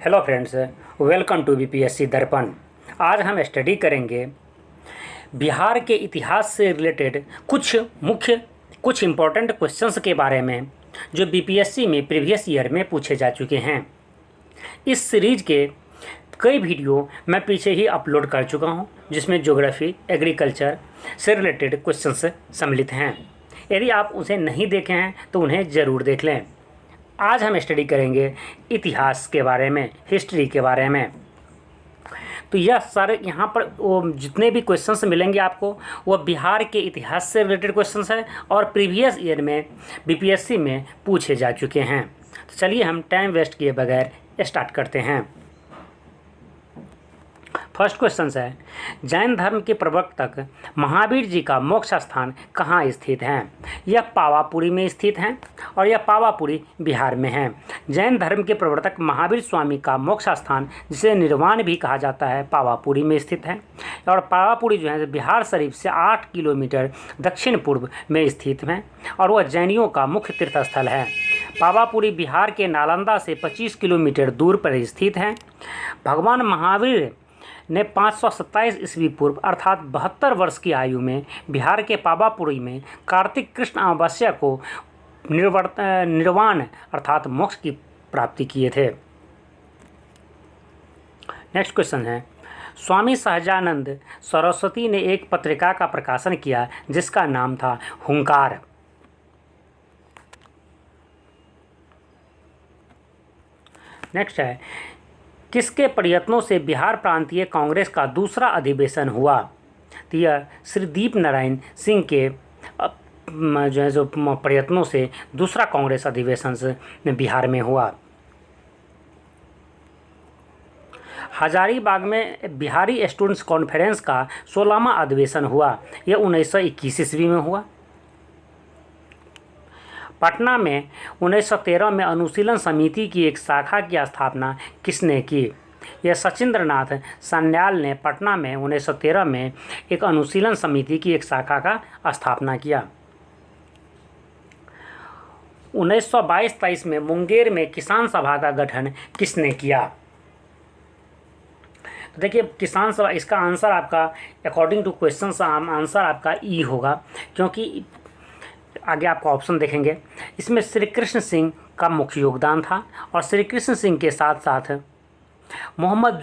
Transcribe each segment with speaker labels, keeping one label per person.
Speaker 1: Hello friends, welcome to BPSC Darpan. आज हम study करेंगे बिहार के इतिहास से रिलेटेड कुछ इम्पोर्टेंट क्वेश्चंस के बारे में जो बीपीएससी में प्रीवियस ईयर में पूछे जा चुके हैं। इस सीरीज के कई वीडियो मैं पीछे ही अपलोड कर चुका हूं, जिसमें ज्योग्राफी, एग्रीकल्चर से रिलेटेड क्वेश्चंस सम्मिलित हैं। यदि आप उसे नहीं देखे हैं तो उन्हें ज़रूर देख लें। आज हम स्टडी करेंगे इतिहास के बारे में, हिस्ट्री के बारे में। तो यह सारे यहाँ पर वो जितने भी क्वेश्चंस मिलेंगे आपको, वो बिहार के इतिहास से रिलेटेड क्वेश्चंस हैं और प्रीवियस ईयर में बीपीएससी में पूछे जा चुके हैं। तो चलिए हम टाइम वेस्ट किए बगैर स्टार्ट करते हैं। फर्स्ट क्वेश्चन है, जैन धर्म के प्रवर्तक महावीर जी का मोक्ष स्थान कहाँ स्थित है? यह पावापुरी में स्थित है और यह पावापुरी बिहार में है। जैन धर्म के प्रवर्तक महावीर स्वामी का मोक्ष स्थान, जिसे निर्वाण भी कहा जाता है, पावापुरी में स्थित है। और पावापुरी जो है बिहार शरीफ से 8 किलोमीटर दक्षिण पूर्व में स्थित है और वह जैनियों का मुख्य तीर्थ स्थल है। पावापुरी बिहार के नालंदा से 25 किलोमीटर दूर पर स्थित है। भगवान महावीर ने 527 ईस्वी पूर्व अर्थात 72 वर्ष की आयु में बिहार के पावापुरी में कार्तिक कृष्ण अमावस्या को निर्वाण अर्थात मोक्ष की प्राप्ति किए थे। नेक्स्ट क्वेश्चन है, स्वामी सहजानंद सरस्वती ने एक पत्रिका का प्रकाशन किया जिसका नाम था हुंकार। नेक्स्ट है, किसके प्रयत्नों से बिहार प्रांतीय कांग्रेस का दूसरा अधिवेशन हुआ? तो यह श्री दीप नारायण सिंह के जो प्रयत्नों से दूसरा कांग्रेस अधिवेशन बिहार में हुआ। हजारीबाग में बिहारी स्टूडेंट्स कॉन्फ्रेंस का 16वां अधिवेशन हुआ। यह 1921 ईस्वी में हुआ। पटना में 1913 में अनुशीलन समिति की एक शाखा की स्थापना किसने की? यह सचिंद्र नाथ सान्याल ने पटना में 1913 में एक अनुशीलन समिति की एक शाखा का स्थापना किया। 1922-23 में मुंगेर में किसान सभा का गठन किसने किया? तो देखिए, किसान सभा, इसका आंसर आपका अकॉर्डिंग टू क्वेश्चन आंसर आपका ई होगा, क्योंकि आगे आपको ऑप्शन देखेंगे। इसमें श्री कृष्ण सिंह का मुख्य योगदान था और श्री कृष्ण सिंह के साथ साथ मोहम्मद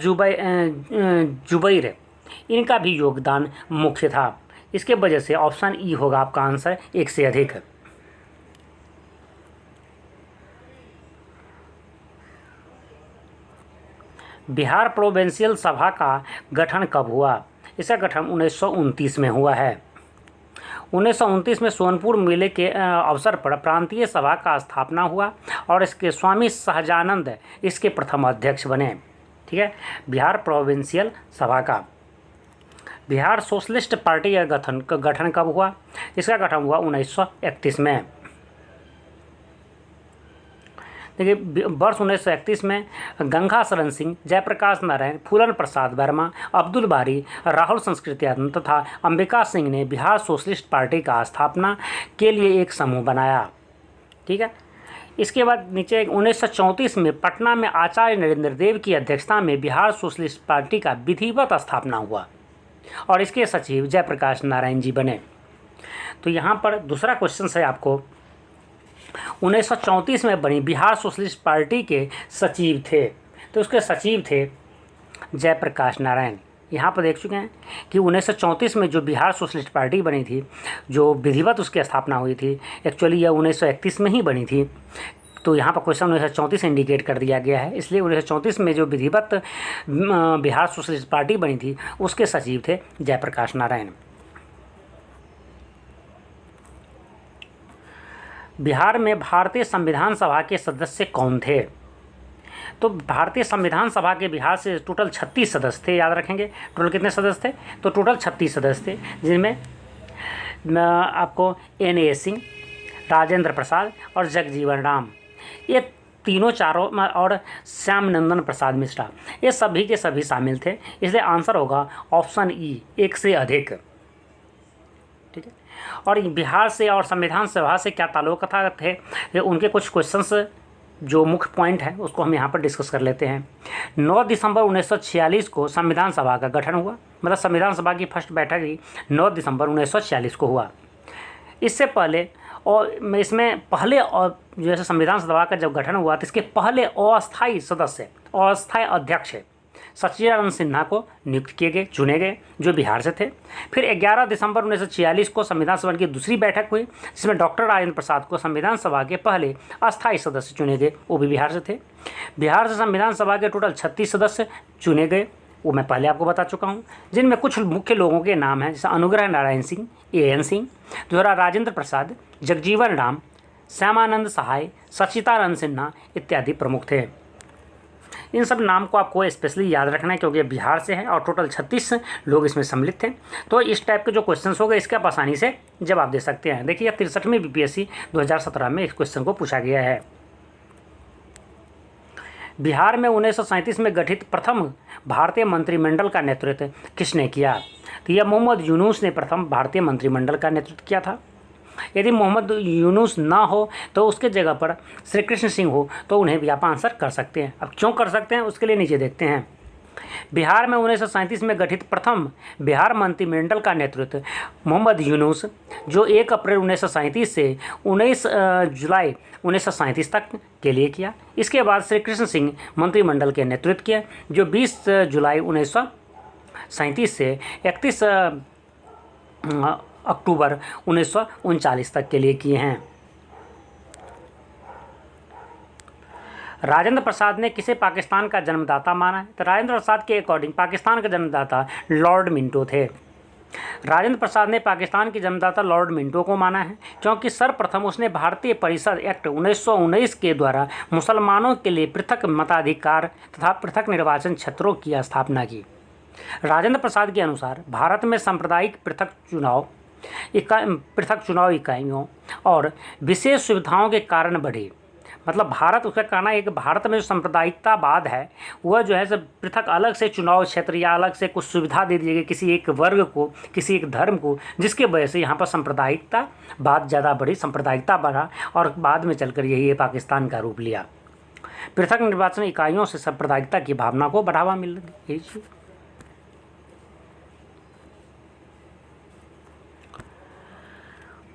Speaker 1: जुबैर इनका भी योगदान मुख्य था। इसके वजह से ऑप्शन ई होगा आपका आंसर, एक से अधिक। बिहार प्रोविंशियल सभा का गठन कब हुआ? इसका गठन 1929 में हुआ है। 1929 में सोनपुर मेले के अवसर पर प्रांतीय सभा का स्थापना हुआ और इसके स्वामी सहजानंद इसके प्रथम अध्यक्ष बने। ठीक है, बिहार प्रोविंशियल सभा का। बिहार सोशलिस्ट पार्टी का गठन कब हुआ? इसका गठन हुआ 1931 में। देखिए, वर्ष 1931 में गंगा शरण सिंह, जयप्रकाश नारायण, फूलन प्रसाद वर्मा, अब्दुल बारी, राहुल संस्कृत्यानंद तथा अंबिका सिंह ने बिहार सोशलिस्ट पार्टी का स्थापना के लिए एक समूह बनाया। ठीक है, इसके बाद नीचे 1934 में पटना में आचार्य नरेंद्र देव की अध्यक्षता में बिहार सोशलिस्ट पार्टी का विधिवत स्थापना हुआ और इसके सचिव जयप्रकाश नारायण जी बने। तो यहाँ पर दूसरा क्वेश्चन है आपको, 1934 में बनी बिहार सोशलिस्ट पार्टी के सचिव थे, तो उसके सचिव थे जयप्रकाश नारायण। यहाँ पर देख चुके हैं कि 1934 में जो बिहार सोशलिस्ट पार्टी बनी थी, जो विधिवत उसकी स्थापना हुई थी, एक्चुअली यह 1931 में ही बनी थी। तो यहाँ पर क्वेश्चन 1934 इंडिकेट कर दिया गया है, इसलिए 1934 में जो विधिवत बिहार सोशलिस्ट पार्टी बनी थी उसके सचिव थे जयप्रकाश नारायण। बिहार में भारतीय संविधान सभा के सदस्य कौन थे? तो भारतीय संविधान सभा के बिहार से टोटल 36 सदस्य थे। याद रखेंगे, टोटल कितने सदस्य थे? तो टोटल 36 सदस्य थे, जिनमें आपको NA सिंह, राजेंद्र प्रसाद और जगजीवन राम, ये तीनों चारों, और श्याम नंदन प्रसाद मिश्रा, ये सभी के सभी शामिल थे। इसलिए आंसर होगा ऑप्शन ई, एक से अधिक। ठीक है, और बिहार से और संविधान सभा से क्या ताल्लुक थे, ये उनके कुछ क्वेश्चंस जो मुख्य पॉइंट है उसको हम यहाँ पर डिस्कस कर लेते हैं। 9 दिसंबर 1946 को संविधान सभा का गठन हुआ, मतलब संविधान सभा की फर्स्ट बैठक ही 9 दिसंबर 1946 को हुआ। इससे पहले और इसमें पहले और जैसे संविधान सभा का जब गठन हुआ तो इसके पहले अस्थायी सदस्य, अस्थायी अध्यक्ष सच्चिदानंद सिन्हा को नियुक्त किए गए, चुने गए, जो बिहार से थे। फिर 11 दिसंबर 1946 को संविधान सभा की दूसरी बैठक हुई, जिसमें डॉक्टर राजेंद्र प्रसाद को संविधान सभा के पहले अस्थायी सदस्य चुने गए, वो भी बिहार से थे। बिहार से संविधान सभा के टोटल 36 सदस्य चुने गए, वो मैं पहले आपको बता चुका हूँ, जिनमें कुछ मुख्य लोगों के नाम हैं, जैसे अनुग्रह नारायण सिंह, AN सिंह, द्वारा राजेंद्र प्रसाद, जगजीवन राम, श्यामानंद सहाय, सच्चिदानंद सिन्हा इत्यादि प्रमुख थे। इन सब नाम को आपको स्पेशली याद रखना है क्योंकि बिहार से हैं और टोटल 36 लोग इसमें सम्मिलित थे। तो इस टाइप के जो क्वेश्चंस हो गए इसके आप आसानी से जवाब दे सकते हैं। देखिए 63वीं BPSC 2017 में इस क्वेश्चन को पूछा गया है। बिहार में 1937 में गठित प्रथम भारतीय मंत्रिमंडल का नेतृत्व किसने किया? तो यह मोहम्मद यूनुस ने प्रथम भारतीय मंत्रिमंडल का नेतृत्व किया था। यदि मोहम्मद यूनुस ना हो तो उसके जगह पर श्री कृष्ण सिंह हो तो उन्हें भी आप आंसर कर सकते हैं। अब क्यों कर सकते हैं उसके लिए नीचे देखते हैं। बिहार में 1937 में गठित प्रथम बिहार मंत्रिमंडल का नेतृत्व मोहम्मद यूनुस, जो 1 अप्रैल 1937 से 19 जुलाई 1937 तक के लिए किया। इसके बाद श्री कृष्ण सिंह मंत्रिमंडल के नेतृत्व किया, जो 20 जुलाई 1937 से 31 अक्टूबर 1939 तक के लिए किए हैं। राजेंद्र प्रसाद ने किसे पाकिस्तान का जन्मदाता माना है? तो राजेंद्र प्रसाद के अकॉर्डिंग पाकिस्तान का जन्मदाता लॉर्ड मिंटो थे। राजेंद्र प्रसाद ने पाकिस्तान के जन्मदाता लॉर्ड मिंटो को माना है क्योंकि सर्वप्रथम उसने भारतीय परिषद एक्ट 1919 के द्वारा मुसलमानों के लिए पृथक मताधिकार तथा पृथक निर्वाचन क्षेत्रों की स्थापना की। राजेंद्र प्रसाद के अनुसार भारत में सांप्रदायिक पृथक चुनाव इकाइयों और विशेष सुविधाओं के कारण बढ़ी। मतलब भारत, उसका कहना है कि भारत में जो सांप्रदायिकतावाद है वह जो है सब पृथक अलग से चुनाव क्षेत्र या अलग से कुछ सुविधा दे दी गई किसी एक वर्ग को, किसी एक धर्म को, जिसके वजह से यहाँ पर सांप्रदायिकतावाद ज़्यादा बढ़ी, सांप्रदायिकता बढ़ा और बाद में चलकर यही पाकिस्तान का रूप लिया। पृथक निर्वाचन इकाइयों से सांप्रदायिकता की भावना को बढ़ावा मिल रही है।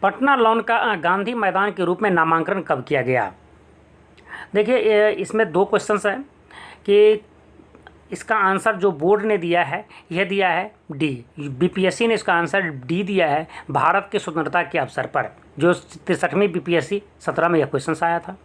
Speaker 1: पटना लॉन का गांधी मैदान के रूप में नामांकन कब किया गया? देखिए इसमें 2 क्वेश्चंस हैं कि इसका आंसर जो बोर्ड ने दिया है यह दिया है D, BPSC ने इसका आंसर D दिया है भारत के स्वतंत्रता के अवसर पर, जो 63वीं BPSC 17 में यह क्वेश्चन आया था।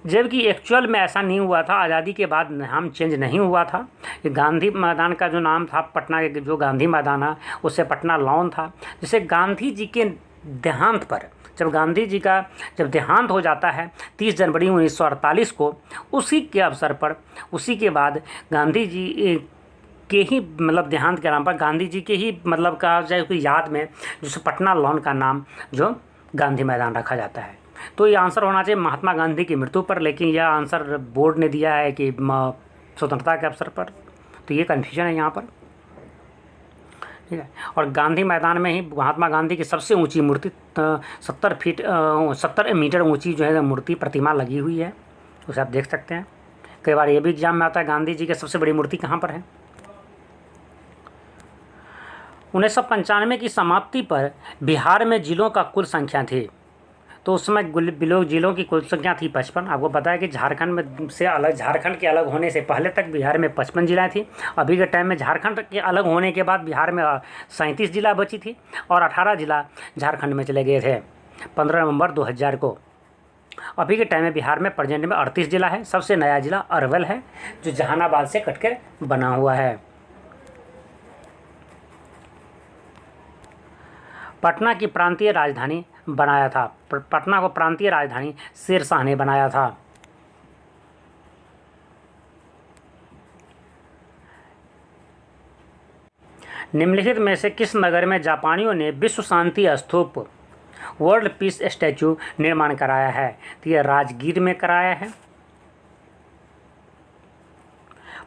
Speaker 1: जबकि एक्चुअल में ऐसा नहीं हुआ था, आज़ादी के बाद नाम चेंज नहीं हुआ था। गांधी मैदान का जो नाम था, पटना के जो गांधी मैदान है उससे पटना लॉन था, जिसे गांधी जी के देहांत पर, जब गांधी जी का जब देहांत हो जाता है 30 जनवरी 1948 को, उसी के अवसर पर, उसी के बाद गांधी जी के ही मतलब देहांत के नाम पर गांधी जी के ही मतलब कहा जाए उसकी याद में जिस पटना लॉन का नाम जो गांधी मैदान रखा जाता है। तो ये आंसर होना चाहिए महात्मा गांधी की मृत्यु पर, लेकिन यह आंसर बोर्ड ने दिया है कि स्वतंत्रता के अवसर पर, तो ये कन्फ्यूजन है यहाँ पर, ठीक है। और गांधी मैदान में ही महात्मा गांधी की सबसे ऊंची मूर्ति 70 मीटर ऊंची जो है मूर्ति प्रतिमा लगी हुई है, उसे आप देख सकते हैं। कई बार ये भी एग्जाम में आता है गांधी जी की सबसे बड़ी मूर्ति कहाँ पर है। 1995 की समाप्ति पर बिहार में जिलों का कुल संख्या थी, तो उस समय जिलों की कुल संख्या थी 55। आपको पता है कि झारखंड में से अलग, झारखंड के अलग होने से पहले तक बिहार में 55 जिला थी। अभी के टाइम में झारखंड के अलग होने के बाद बिहार में 37 जिला बची थी और 18 जिला झारखंड में चले गए थे 15 नवंबर 2000 को। अभी के टाइम में बिहार में प्रेजेंट में 38 जिला है। सबसे नया जिला अरवल है जो जहानाबाद से कटकर बना हुआ है। पटना की प्रांतीय राजधानी बनाया था, पटना को प्रांतीय राजधानी शेरशाह ने बनाया था। निम्नलिखित में से किस नगर में जापानियों ने विश्व शांति स्तूप वर्ल्ड पीस स्टैचू निर्माण कराया है? तो यह राजगीर में कराया है।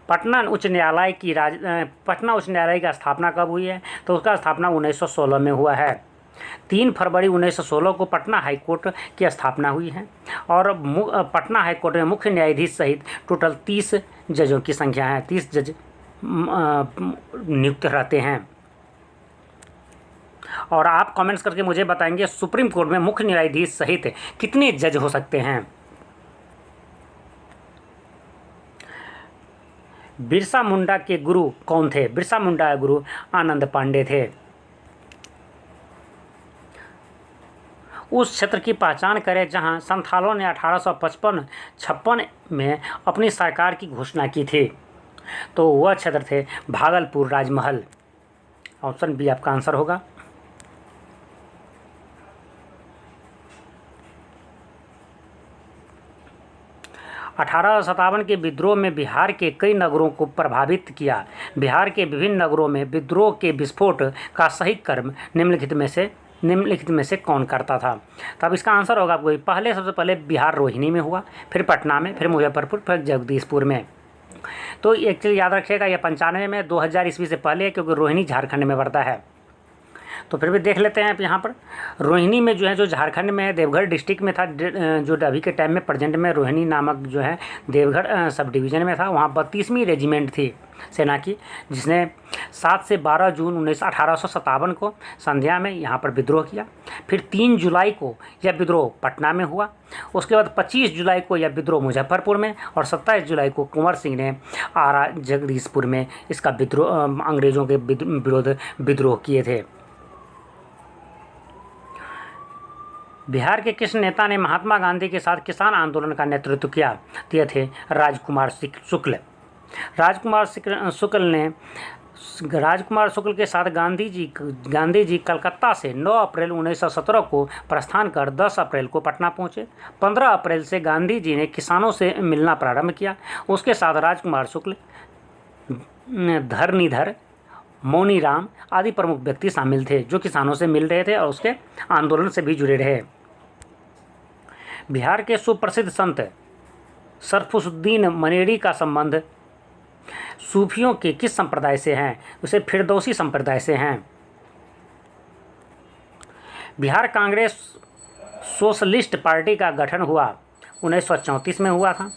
Speaker 1: पटना उच्च न्यायालय की स्थापना कब हुई है? तो उसका स्थापना 1916 में हुआ है। 3 फरवरी 1916 को पटना हाईकोर्ट की स्थापना हुई है और पटना हाईकोर्ट में मुख्य न्यायाधीश सहित टोटल 30 जजों की संख्या है। 30 जज नियुक्त रहते हैं। और आप कमेंट्स करके मुझे बताएंगे सुप्रीम कोर्ट में मुख्य न्यायाधीश सहित कितने जज हो सकते हैं। बिरसा मुंडा के गुरु कौन थे? बिरसा मुंडा के गुरु आनंद पांडे थे। उस क्षेत्र की पहचान करें जहां संथालों ने 1856 में अपनी सरकार की घोषणा की थी। तो वह क्षेत्र थे भागलपुर राजमहल। ऑप्शन बी आपका आंसर होगा। 1857 के विद्रोह में बिहार के कई नगरों को प्रभावित किया। बिहार के विभिन्न नगरों में विद्रोह के विस्फोट का सही क्रम निम्नलिखित में से कौन करता था? तब इसका आंसर होगा आपको सबसे पहले बिहार रोहिणी में हुआ, फिर पटना में, फिर मुजफ्फरपुर, फिर जगदीशपुर में। तो एक चीज़ याद रखिएगा, यह 95 में 2000 ईस्वी से पहले, क्योंकि रोहिणी झारखंड में पड़ता है। तो फिर भी देख लेते हैं आप यहाँ पर रोहिणी में जो है, जो झारखंड में देवघर डिस्ट्रिक्ट में था, जो अभी के टाइम में प्रेजेंट में रोहिणी नामक जो है देवघर सब डिवीज़न में था। वहाँ 32वीं रेजिमेंट थी सेना की, जिसने 7 से 12 जून 1857 को संध्या में यहाँ पर विद्रोह किया। फिर 3 जुलाई को यह विद्रोह पटना में हुआ। उसके बाद 25 जुलाई को यह विद्रोह मुजफ्फरपुर में, और 27 जुलाई को कुंवर सिंह ने आरा जगदीशपुर में इसका विद्रोह अंग्रेज़ों के विरोध विद्रोह किए थे। बिहार के किस नेता ने महात्मा गांधी के साथ किसान आंदोलन का नेतृत्व किया? ये थे राजकुमार शुक्ल। राजकुमार शुक्ल के साथ गांधी जी कलकत्ता से 9 अप्रैल 1917 को प्रस्थान कर 10 अप्रैल को पटना पहुंचे। 15 अप्रैल से गांधी जी ने किसानों से मिलना प्रारंभ किया। उसके साथ राजकुमार शुक्ल, धरणीधर, मौनीराम आदि प्रमुख व्यक्ति शामिल थे, जो किसानों से मिल रहे थे और उसके आंदोलन से भी जुड़े रहे। बिहार के सुप्रसिद्ध संत सरफुद्दीन मनेरी का संबंध सूफियों के किस संप्रदाय से हैं? उसे फिरदौसी संप्रदाय से हैं। बिहार कांग्रेस सोशलिस्ट पार्टी का गठन हुआ 1934 में हुआ था।